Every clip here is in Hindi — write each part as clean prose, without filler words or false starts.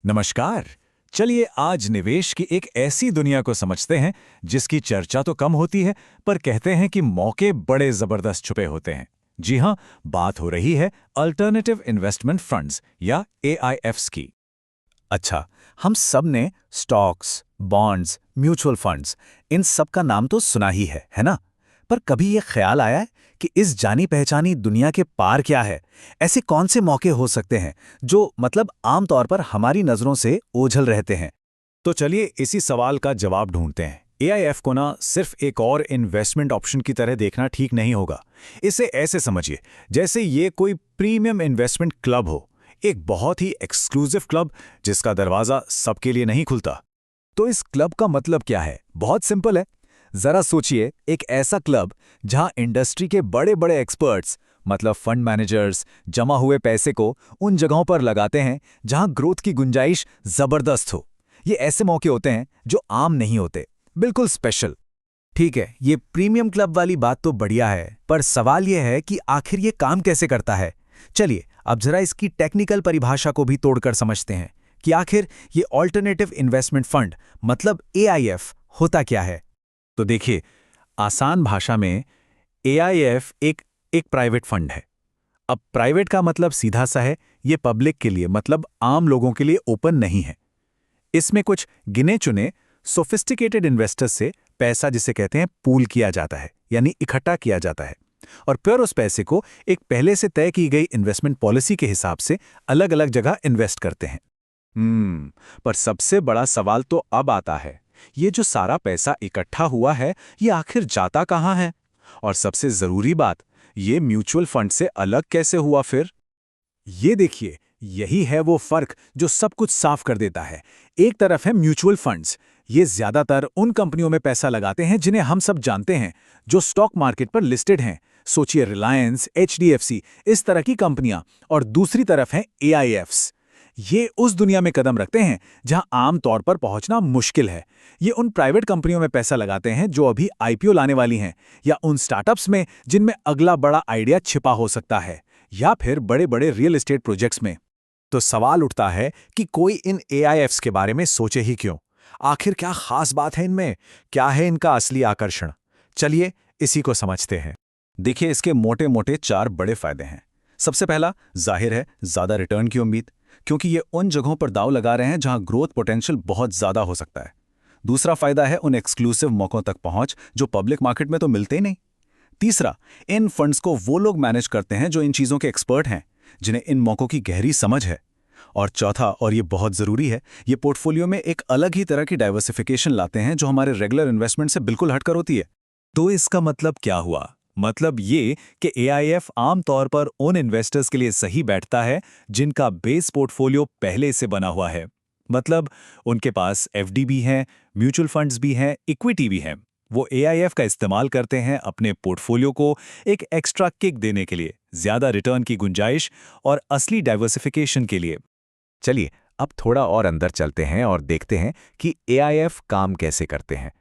नमस्कार। चलिए आज निवेश की एक ऐसी दुनिया को समझते हैं जिसकी चर्चा तो कम होती है, पर कहते हैं कि मौके बड़े जबरदस्त छुपे होते हैं। जी हां, बात हो रही है अल्टरनेटिव इन्वेस्टमेंट फंड्स या एआईएफ्स की। अच्छा, हम सब ने स्टॉक्स, बॉन्ड्स, म्यूचुअल फंड्स, इन सब का नाम तो सुना ही है ना? पर कभी ये ख्याल आया है कि इस जानी पहचानी दुनिया के पार क्या है? ऐसे कौन से मौके हो सकते हैं जो मतलब आमतौर पर हमारी नजरों से ओझल रहते हैं? तो चलिए इसी सवाल का जवाब ढूंढते हैं। एआईएफ को ना सिर्फ एक और इन्वेस्टमेंट ऑप्शन की तरह देखना ठीक नहीं होगा। इसे ऐसे समझिए जैसे ये कोई प्रीमियम इन्वेस्टमेंट क्लब हो, एक बहुत ही एक्सक्लूसिव क्लब जिसका दरवाजा सबके लिए नहीं खुलता। तो इस क्लब का मतलब क्या है? बहुत सिंपल है। जरा सोचिए, एक ऐसा क्लब जहां इंडस्ट्री के बड़े बड़े एक्सपर्ट्स मतलब फंड मैनेजर्स जमा हुए पैसे को उन जगहों पर लगाते हैं जहां ग्रोथ की गुंजाइश जबरदस्त हो। ये ऐसे मौके होते हैं जो आम नहीं होते, बिल्कुल स्पेशल। ठीक है, ये प्रीमियम क्लब वाली बात तो बढ़िया है, पर सवाल ये है कि आखिर ये काम कैसे करता है। चलिए अब जरा इसकी टेक्निकल परिभाषा को भी तोड़कर समझते हैं कि आखिर ये ऑल्टरनेटिव इन्वेस्टमेंट फंड मतलब एआईएफ होता क्या है। तो देखिए, आसान भाषा में एआईएफ एक प्राइवेट फंड है। अब प्राइवेट का मतलब सीधा सा है, ये पब्लिक के लिए मतलब आम लोगों के लिए ओपन नहीं है। इसमें कुछ गिने चुने सोफिस्टिकेटेड इन्वेस्टर्स से पैसा, जिसे कहते हैं, पूल किया जाता है, यानी इकट्ठा किया जाता है, और फिर उस पैसे को एक पहले से तय की गई इन्वेस्टमेंट पॉलिसी के हिसाब से अलग अलग जगह इन्वेस्ट करते हैं। पर सबसे बड़ा सवाल तो अब आता है, ये जो सारा पैसा इकट्ठा हुआ है, ये आखिर जाता कहाँ है? और सबसे जरूरी बात, ये म्यूचुअल फंड से अलग कैसे हुआ फिर? ये देखिए, यही है वो फर्क जो सब कुछ साफ कर देता है। एक तरफ है म्यूचुअल फंड्स, ये ज्यादातर उन कंपनियों में पैसा लगाते हैं जिन्हें हम सब जानते हैं, जो स्टॉक मार्केट पर लिस्टेड हैं। सोचिए रिलायंस, एचडीएफसी, इस तरह की कंपनियां। और दूसरी तरफ है एआईएफ्स। ये उस दुनिया में कदम रखते हैं जहां आम तौर पर पहुंचना मुश्किल है। ये उन प्राइवेट कंपनियों में पैसा लगाते हैं जो अभी आईपीओ लाने वाली हैं, या उन स्टार्टअप्स में जिनमें अगला बड़ा आइडिया छिपा हो सकता है, या फिर बड़े बड़े रियल एस्टेट प्रोजेक्ट्स में। तो सवाल उठता है कि कोई इन एआईएफ्स के बारे में सोचे ही क्यों? आखिर क्या खास बात है इनमें? क्या है इनका असली आकर्षण? चलिए इसी को समझते हैं। देखिए, इसके मोटे मोटे 4 बड़े फायदे हैं। सबसे पहला, जाहिर है, ज्यादा रिटर्न की उम्मीद, क्योंकि ये उन जगहों पर दांव लगा रहे हैं जहां ग्रोथ पोटेंशियल बहुत ज्यादा हो सकता है। दूसरा फायदा है उन एक्सक्लूसिव मौकों तक पहुंच जो पब्लिक मार्केट में तो मिलते ही नहीं। तीसरा, इन फंड्स को वो लोग मैनेज करते हैं जो इन चीजों के एक्सपर्ट हैं, जिन्हें इन मौकों की गहरी समझ है। और चौथा, और ये बहुत जरूरी है, ये पोर्टफोलियो में एक अलग ही तरह की डाइवर्सिफिकेशन लाते हैं जो हमारे रेगुलर इन्वेस्टमेंट से बिल्कुल हटकर होती है। तो इसका मतलब क्या हुआ? मतलब ये कि एआईएफ आमतौर पर उन इन्वेस्टर्स के लिए सही बैठता है जिनका बेस पोर्टफोलियो पहले से बना हुआ है। मतलब उनके पास एफडी भी हैं, म्यूचुअल फंड्स भी हैं, इक्विटी भी हैं। वो एआईएफ का इस्तेमाल करते हैं अपने पोर्टफोलियो को एक एक्स्ट्रा किक देने के लिए, ज्यादा रिटर्न की गुंजाइश और असली डाइवर्सिफिकेशन के लिए। चलिए अब थोड़ा और अंदर चलते हैं और देखते हैं कि एआईएफ काम कैसे करते हैं।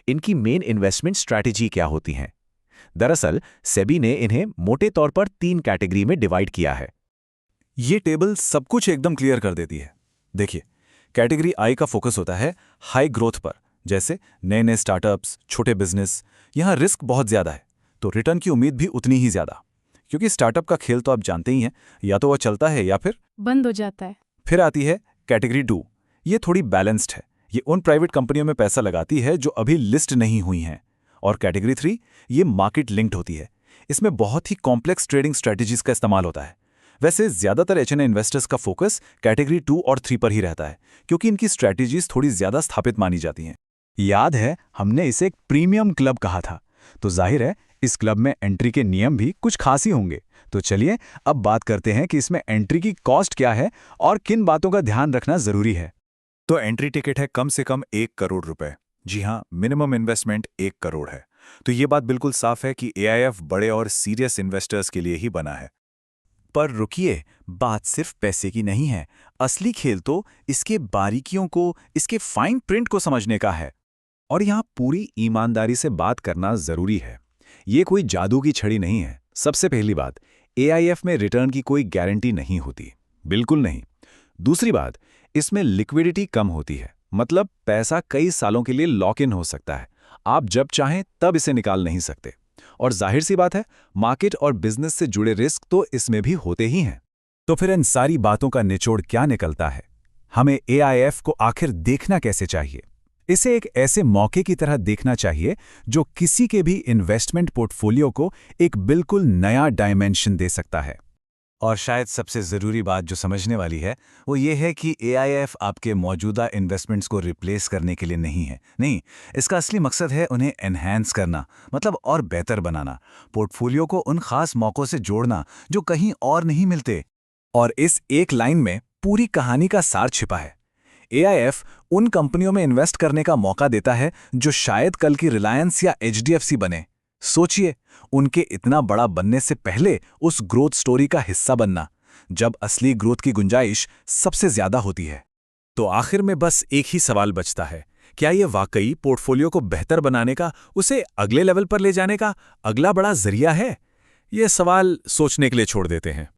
इनकी मेन इन्वेस्टमेंट स्ट्रैटेजी क्या होती है? दरअसल सेबी ने इन्हें मोटे तौर पर 3 कैटेगरी में डिवाइड किया है। ये टेबल सब कुछ एकदम क्लियर कर देती है। देखिए, कैटेगरी आई का फोकस होता है हाई ग्रोथ पर, जैसे नए नए स्टार्टअप्स, छोटे बिजनेस। यहां रिस्क बहुत ज्यादा है, तो रिटर्न की उम्मीद भी उतनी ही ज्यादा, क्योंकि स्टार्टअप का खेल तो आप जानते ही हैं, या तो वह चलता है या फिर बंद हो जाता है। फिर आती है कैटेगरी 2। ये थोड़ी बैलेंस्ड है, ये उन प्राइवेट कंपनियों में पैसा लगाती है जो अभी लिस्ट नहीं हुई हैं। और कैटेगरी 3, ये मार्केट लिंक्ड होती है। इसमें बहुत ही कॉम्प्लेक्स ट्रेडिंग स्ट्रेटजीज का इस्तेमाल होता है। वैसे ज्यादातर एचएनए इन्वेस्टर्स का फोकस कैटेगरी 2 और 3 पर ही रहता है, क्योंकि इनकी स्ट्रेटजीज थोड़ी ज्यादा स्थापित मानी जाती हैं। याद है, हमने इसे एक प्रीमियम क्लब कहा था, तो जाहिर है इस क्लब में एंट्री के नियम भी कुछ खास ही होंगे। तो चलिए अब बात करते हैं कि इसमें एंट्री की कॉस्ट क्या है और किन बातों का ध्यान रखना जरूरी है। तो एंट्री टिकट है कम से कम 1 करोड़ रुपए। जी हाँ, मिनिमम इन्वेस्टमेंट 1 करोड़ है। तो ये बात बिल्कुल साफ है कि एआईएफ बड़े और सीरियस इन्वेस्टर्स के लिए ही बना है। पर रुकिए, बात सिर्फ पैसे की नहीं है। असली खेल तो इसके बारीकियों को, इसके फाइन प्रिंट को समझने का है। और यहाँ पूरी ईमानदारी से बात करना जरूरी है। ये कोई जादू की छड़ी नहीं है। सबसे पहली बात, एआईएफ में रिटर्न की कोई गारंटी नहीं होती, बिल्कुल नहीं। दूसरी बात, इसमें लिक्विडिटी कम होती है, मतलब पैसा कई सालों के लिए लॉक इन हो सकता है। आप जब चाहें तब इसे निकाल नहीं सकते। और जाहिर सी बात है, मार्केट और बिजनेस से जुड़े रिस्क तो इसमें भी होते ही हैं। तो फिर इन सारी बातों का निचोड़ क्या निकलता है? हमें एआईएफ को आखिर देखना कैसे चाहिए? इसे एक ऐसे मौके की तरह देखना चाहिए जो किसी के भी इन्वेस्टमेंट पोर्टफोलियो को एक बिल्कुल नया डायमेंशन दे सकता है। और शायद सबसे ज़रूरी बात जो समझने वाली है वो ये है कि एआईएफ आपके मौजूदा इन्वेस्टमेंट्स को रिप्लेस करने के लिए नहीं है। नहीं, इसका असली मकसद है उन्हें एनहांस करना, मतलब और बेहतर बनाना, पोर्टफोलियो को उन खास मौक़ों से जोड़ना जो कहीं और नहीं मिलते। और इस एक लाइन में पूरी कहानी का सार छिपा है। एआईएफ उन कंपनियों में इन्वेस्ट करने का मौका देता है जो शायद कल की रिलायंस या एचडीएफसी बने। सोचिए, उनके इतना बड़ा बनने से पहले उस ग्रोथ स्टोरी का हिस्सा बनना, जब असली ग्रोथ की गुंजाइश सबसे ज्यादा होती है। तो आखिर में बस एक ही सवाल बचता है, क्या ये वाकई पोर्टफोलियो को बेहतर बनाने का, उसे अगले लेवल पर ले जाने का अगला बड़ा जरिया है? ये सवाल सोचने के लिए छोड़ देते हैं।